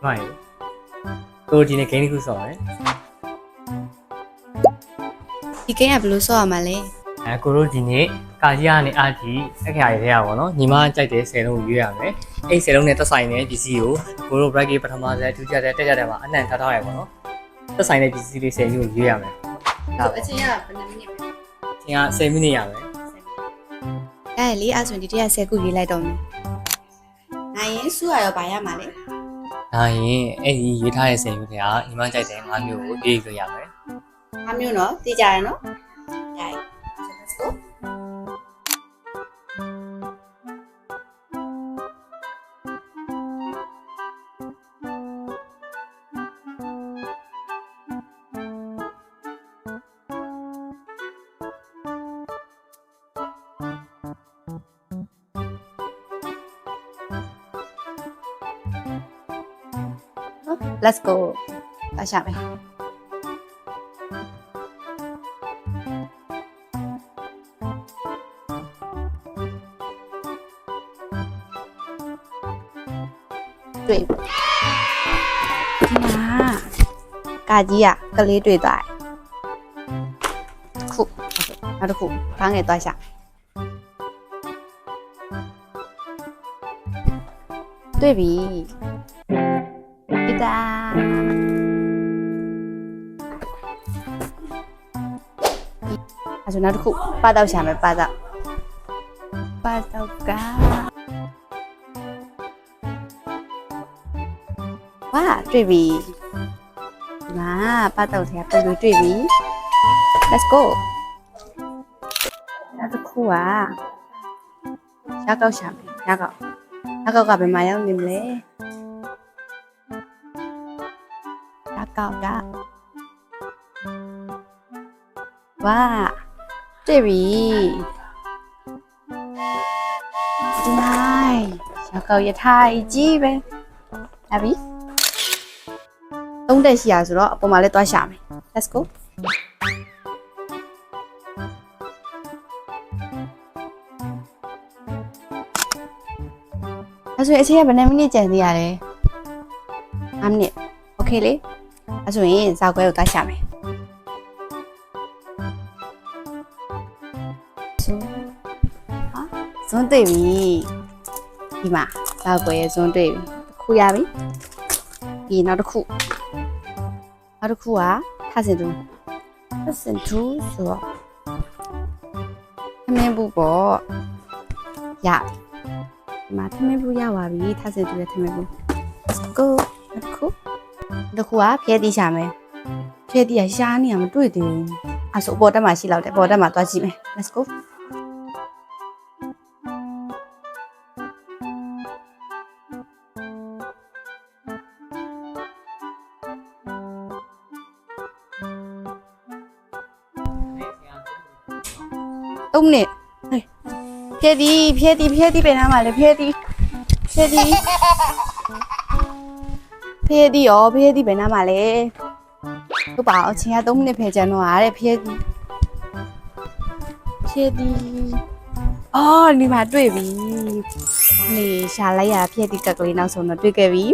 မိုင်းကိုဒီနေ့ဂိမ်းတစ်ခုဆော့တယ် ဒီကိန်းကဘယ်လိုဆော့ရမှာလဲ ကိုတို့ဒီနေ့ကာကြီးကနေအာကြီးအခရာတွေထဲရပါတော့ညီမကြိုက်တဲ့10လုံးကိုရွေးရမယ်အဲ့10လုံးနဲ့သက်ဆိုင်တဲ့ပစ္စည်းကိုတို့ bracket ပထမဆက်ဒုတိယဆက်တက်ကြတယ်မှာအနှံ့ထားထားရပါတော့သက်ဆိုင်တဲ့ပစ္စည်းလေး10မျိုးကိုရွေးရမယ် အချင်းကဘယ်နှမိနစ်ပဲ သင်က10မိနစ်ရမယ် အဲ့လေအဲ့ဆိုရင်ဒီတစ်ရက်10ခုရေးလိုက်တော့မယ်နိုင်ရင်စုရရောဗာရမှာလေ ဒါရင်အဲ့ဒီရေးထားတဲ့10မျိုးတွေကညီမကြိုက်တဲ့5မျိုးကိုရွေးလို့ရမယ် 5မျိုးနော်သိကြရနော်ဒါ let's go Let's go အရှာမယ်တွေ့ဒီမှာကာကြီးကကလေးတွေ့သွားတယ်ခုနောက်တစ်ခုဘာငယ်သွားရှာတွေ့ပြီဒါအဲ့ဆိုနောက်တစ်ခုပါတော့ရှာမယ်ပါတော့ကဝါတွေ့ပြီဒီမှာပါတော့ဆရာပုံတွေ့ပြီ let's go နောက်တစ်ခုကရောက်ရှာမယ်ရောက်ကဘယ်မှာရောက်နေမလဲကောက်ကဝါတွေ့ပြီဒီနိုင်ရောက်ကောက်ရထိုင်ကြီးပဲလာပြီ3တက်ရှိရဆိုတော့အပေါ်မှာလည်းသွားရှာမယ် let's go အဲ့ဆိုအချိန်ကဘယ်နှမိနစ်ကျန်သေးရလဲ5မိနစ်โอเคလေအဲ့ဆိုရင်ဇာခွဲကိုသွားရှာမယ်ဇွန်းတွေ့ပြီဒီမှာဇာခွဲရဲ့ဇွန်းတွေ့ပြီတစ်ခုရပြီပြီးနောက်တစ်ခုကထဆင်သူဆိုတော့သမင်းဘူးပေါ့ရဒီမှာသမင်းဘူးရပါပြီထဆင်သူရဲ့သမင်းဘူး go နောက်တစ်ခုကဖျဲတီးရှာမယ်ဖျဲတီးကရှားနေရမတွေ့သေးဘူးအဲ့ဆိုပေါ်တက်မှာရှိလောက်တယ်ပေါ်တက်မှာသွားကြည့်မယ် let's go 3မိနစ်ဖျဲတီးပဲနားမှာလေဖျဲတီးရောဖျဲတီးပဲနားမှာလေဟုတ်ပါအချင်းက3မိနစ်ဖဲကြတော့အားတဲ့ဖျဲတီးအော်ဒီမှာတွေ့ပြီနေရှာလိုက်ရဖျဲတီးကကလေးနောက်ဆုံးတော့တွေ့ခဲ့ပြီ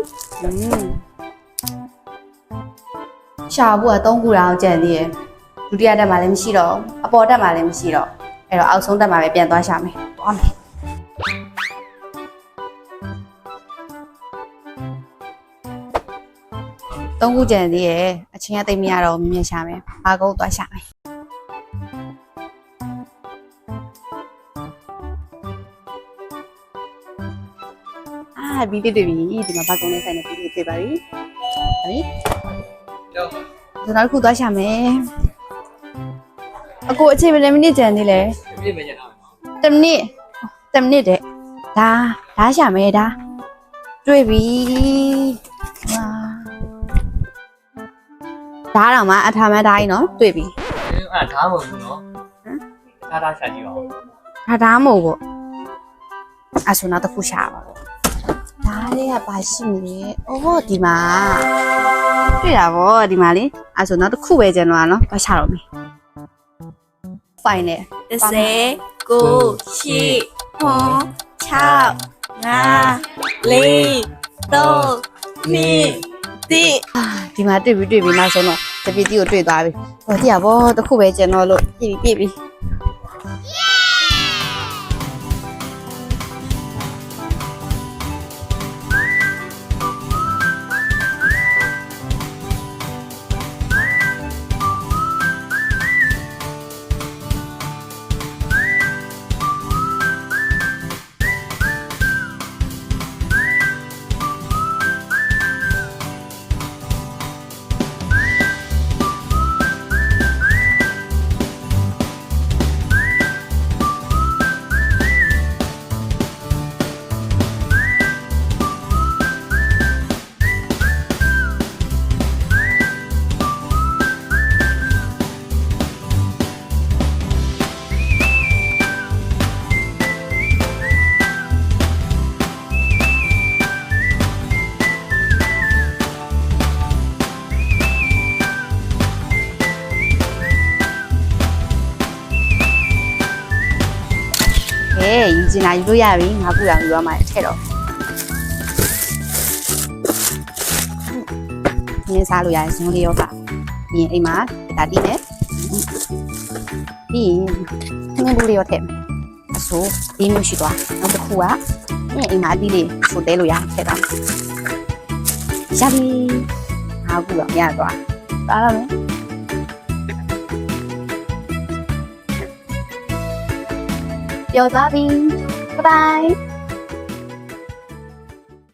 ရှာဖို့က3ခုတောင်ကြံသေးတယ်ဒုတိယတက်မှာလည်းမရှိတော့အပေါ်တက်မှာလည်းမရှိတော့အဲ့တော့အောက်ဆုံးတက်မှာပဲပြန်သွားရှာမယ်သွားမယ်3ခုကြံသေးရဲ့အချင်းကတိတ်မရတော့မြင်ရှာမယ်ဘာကုတ်သွားရှာမယ်ဘီလေးတွေ့ပြီဒီမှာဘာကုတ်နဲ့ဆိုင်နေပြီးတွေ့ပါပြီဟုတ်နောက်တစ်ခုသွားရှာမယ်အကိုအချိန်ဘယ်နှမိနစ်ကြံသေးလဲ10မိနစ်ပဲကြံတော့10မိနစ်တဲ့ဒါရှာမယ်ဒါတွေ့ပြီဒါတော့မှအထာမန်းတိုင်းနော်တွေ့ပြီအဲ့ဒါမဟုတ်ဘူးနော်ဒါရှာကြည့်ပါဦးဒါမဟုတ်ပေါ့အဲ့ဆိုနောက်တစ်ခုရှာပါပေါ့ဒါလေးကဘာရှိမလဲအော်ဒီမှာတွေ့တာပေါ့ဒီမှာလေအဲ့ဆိုနောက်တစ်ခုပဲကျန်တော့နော်သွားရှာတော့မယ်ဖိုင်နဲ့30 9 10 9 6 5 4 3 ဒီမှာတွေ့ပြီနောက်ဆုံးတော့တပီတီကိုတွေ့သွားပြီဟောတိရဘောတခုပဲကျန်တော့လို့ပြည့်ပြီ ယူချင်တာယူလို့ရပြီငါပူအောင်ယူရမှာထည့်တော့နင်းစားလို့ရတယ်ဇွန်လေးရောကပြီးရင်အိမ်မှာဒါတီးနဲ့ပြီးရင်ငင်းဘူးလေးရောထည့်မယ်အဆိုးဒီမျိုးရှိသွားနောက်တစ်ခုကအိမ်မှာအသီးလေးဆိုတဲလို့ရထည့်တော့ရပြီငါပူအောင်ရသွားပါတော့မယ်ပျော်သွားပြီ Bye bye.